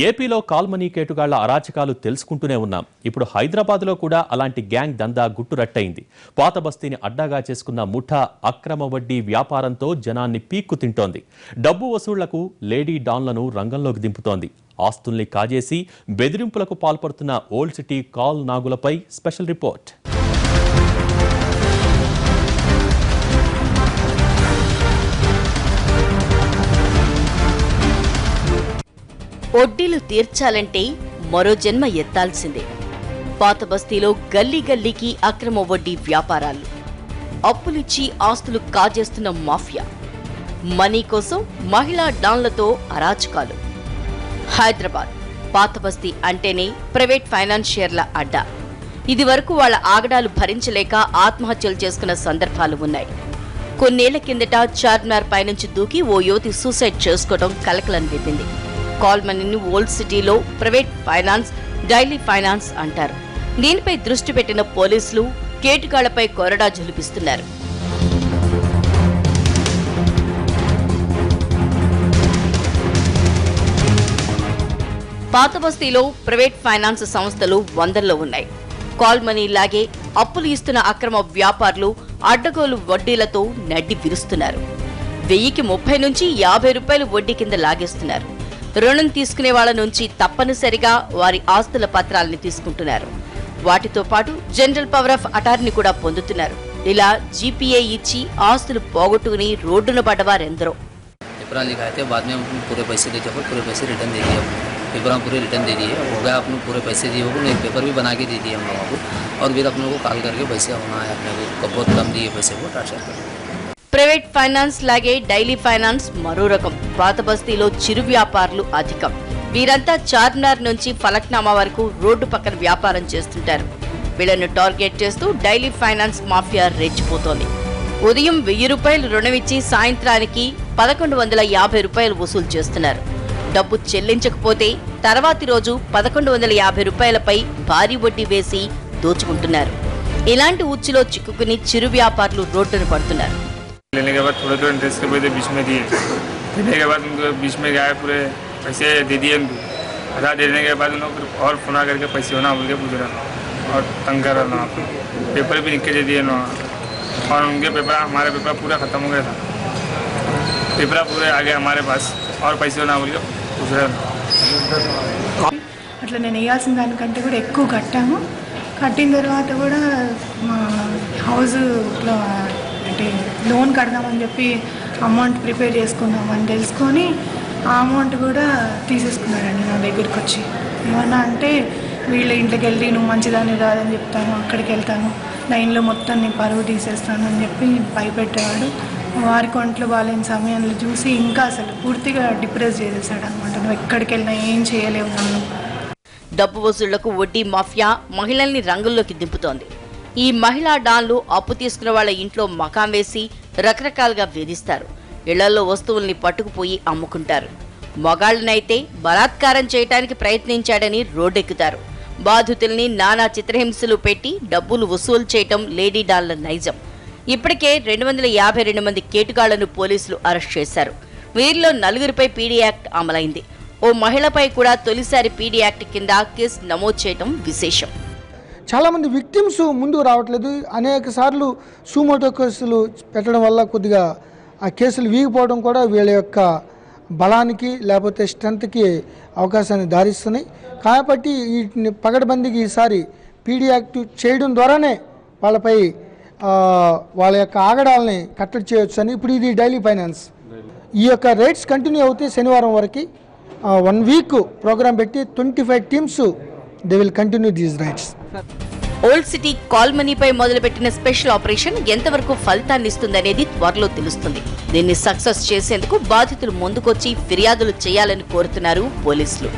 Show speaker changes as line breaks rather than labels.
ఏపీలో call money కేటుగాళ్ల అరాచకాలు తెలుసుకుంటూనే ఉన్నాం. ఇప్పుడు హైదరాబాద్లో కూడా అలాంటి గ్యాంగ్ దందా గుట్టురట్టయింది. పాత బస్తీని అడ్డాగా చేసుకున్న ముఠా అక్రమ వడ్డీ వ్యాపారంతో జనాన్ని పీక్కు తింటోంది. డబ్బు వసూళ్లకు లేడీ డాన్లను రంగంలోకి దింపుతోంది. ఆస్తుల్ని కాజేసి బెదిరింపులకు పాల్పడుతున్న ఓల్డ్ సిటీ కాల్ నాగులపై స్పెషల్ రిపోర్ట్.
వడ్డీలు తీర్చాలంటే మరో జన్మ ఎత్తాల్సిందే. పాత బస్తీలో గల్లీ గల్లీకి అక్రమ వడ్డీ వ్యాపారాలు, అప్పులిచ్చి ఆస్తులు కాజేస్తున్న మాఫియా, మనీ కోసం మహిళా డాన్లతో అరాచకాలు. హైదరాబాద్ పాత బస్తీ అంటేనే ప్రైవేట్ ఫైనాన్షియర్ల అడ్డా. ఇది వరకు వాళ్ల ఆగడాలు భరించలేక ఆత్మహత్యలు చేసుకున్న సందర్భాలు ఉన్నాయి. కొన్నేళ్ల కిందట చార్మినార్ పైనుంచి దూకి ఓ యువతి సూసైడ్ చేసుకోవడం కలకలం రేపింది. కాల్ మనీని ఓల్డ్ సిటీలో ప్రైవేట్ ఫైనాన్స్, డైలీ ఫైనాన్స్ అంటారు. దీనిపై దృష్టి పెట్టిన పోలీసులు కేటుగాళ్లపై కొరడా జులిపిస్తున్నారు. పాత బస్తీలో ప్రైవేట్ ఫైనాన్స్ సంస్థలు వందల్లో ఉన్నాయి. కాల్ మనీ లాగే అప్పులు ఇస్తున్న అక్రమ వ్యాపారులు అడ్డగోలు వడ్డీలతో నడ్డి విరుస్తున్నారు. 1000కి 30 నుంచి 50 రూపాయలు వడ్డీ కింద లాగేస్తున్నారు. రుణం తీసుకునే వాళ్ల నుంచి తప్పనిసరిగా వారి ఆస్తుల పత్రాలని తీసుకుంటున్నారు. వాటితో పాటు జనరల్ పవర్ ఆఫ్ అటార్నీ కూడా పొందుతున్నారు. ఇలా జీపీఏ ఇచ్చి ఆస్తులు పోగొట్టుకుని రోడ్డున పడ్డవారెందరో.
पूरे पैसे रिटर्न दे दिए, पेपर पूरे रिटर्न दे दिए, हो गया अपने पूरे पैसे दिए हो, नहीं पेपर भी बना के दे दिए हम लोगों को, और फिर अपने को कॉल करके पैसे होना है अपने को बहुत कम दिए पैसे को ट्रांसफर कर.
ప్రైవేట్ ఫైనాన్స్ లాగే డైలీ ఫైనాన్స్ మరో రకం. పాత బస్తీలో చిరు వ్యాపారులు అధికం. వీరంతా చార్మినార్ నుంచి ఫలక్నామా వరకు రోడ్డు పక్కన వ్యాపారం చేస్తుంటారు. వీళ్లను టార్గెట్ చేస్తూ డైలీ ఫైనాన్స్ మాఫియా రెచ్చిపోతోంది. ఉదయం 1000 రూపాయలు రుణమిచ్చి సాయంత్రానికి 1150 రూపాయలు వసూలు చేస్తున్నారు. డబ్బు చెల్లించకపోతే తర్వాతి రోజు 1150 రూపాయలపై భారీ వడ్డీ వేసి దోచుకుంటున్నారు. ఇలాంటి ఉచ్చులో చిక్కుకుని చిరు వ్యాపారులు రోడ్డున పడుతున్నారు.
लेने के बाद थोड़े इंटरेस्ट के पैसे बीच में दिए, देने के बाद उनको बीच में गए पूरे पैसे दे दिए उनको. आधा देने के बाद उन्होंने और फोन करके पैसे होना बोल के पूछ रहा और तंग कर रहा ना. पेपर भी लिख के दे दिए ना, और उनके पेपर हमारे पेपर पूरा ख़त्म हो गया था. पेपर पूरे आ गए हमारे पास और पैसे होना बोल के पूछ रहे.
అట్లా నేను వేయాల్సిన దానికంటే కూడా ఎక్కువ కట్టాము. కట్టిన తర్వాత కూడా మా హౌస్ ఇట్లా అంటే లోన్ కడదామని చెప్పి అమౌంట్ ప్రిపేర్ చేసుకున్నామని తెలుసుకొని ఆ అమౌంట్ కూడా తీసేసుకున్నాడండి నా దగ్గరికి వచ్చి. ఏమన్నా అంటే వీళ్ళ ఇంట్లోకి వెళ్ళి నువ్వు మంచిదాన్ని కాదని చెప్తాను, అక్కడికి వెళ్తాను, లైన్లో మొత్తం నీ పరువు తీసేస్తాను అని చెప్పి భయపెట్టేవాడు. వారికి ఒంట్లో బాగాలేని సమయంలో చూసి ఇంకా అసలు పూర్తిగా డిప్రెస్ చేసేసాడు అనమాట. నువ్వు ఎక్కడికి వెళ్ళినా ఏం చేయలేవు నన్ను.
డబ్బు వసూళ్లకు వడ్డీ మాఫియా మహిళల్ని రంగుల్లోకి దింపుతోంది. ఈ మహిళా డాన్లు అప్పు తీసుకున్న వాళ్ల ఇంట్లో మకాం వేసి రకరకాలుగా వేధిస్తారు. ఇళ్లలో వస్తువుల్ని పట్టుకుపోయి అమ్ముకుంటారు. మగాళ్లనైతే బలాత్కారం చేయడానికి ప్రయత్నించాడని రోడ్డెక్కుతారు. బాధితుల్ని నానా చిత్రహింసలు పెట్టి డబ్బులు వసూలు చేయటం లేడీ డాన్ల నైజం. ఇప్పటికే 252 మంది కేటుగాళ్లను పోలీసులు అరెస్ట్ చేశారు. వీరిలో 4పై పీడీ యాక్ట్ అమలైంది. ఓ మహిళపై కూడా తొలిసారి పీడీ యాక్ట్ కింద కేసు నమోదు చేయడం విశేషం.
చాలామంది విక్టిమ్స్ ముందుకు రావట్లేదు. అనేక సార్లు సూమోటో కేసులు పెట్టడం వల్ల కొద్దిగా ఆ కేసులు వీగిపోవడం కూడా వీళ్ళ యొక్క బలానికి లేకపోతే స్ట్రెంత్కి అవకాశాన్ని దారిస్తున్నాయి. కాబట్టి వీటిని పగడబందీకి ఈసారి పీడీ యాక్ట్ చేయడం ద్వారానే వాళ్ళపై వాళ్ళ యొక్క ఆగడాలని కట్టడి చేయొచ్చు అని. ఇప్పుడు ఇది డైలీ ఫైనాన్స్. ఈ యొక్క రేట్స్ కంటిన్యూ అవుతాయి. శనివారం వరకు 1 వీక్ ప్రోగ్రాం పెట్టి 25 teams they will continue these raids.
Old city call మనీపై మొదలుపెట్టిన స్పెషల్ ఆపరేషన్ ఎంతవరకు ఫలితాన్ని ఇస్తుందనేది త్వరలో తెలుస్తుంది. దీన్ని సక్సెస్ చేసేందుకు బాధితులు ముందుకొచ్చి ఫిర్యాదులు చేయాలని కోరుతున్నారు పోలీసులు.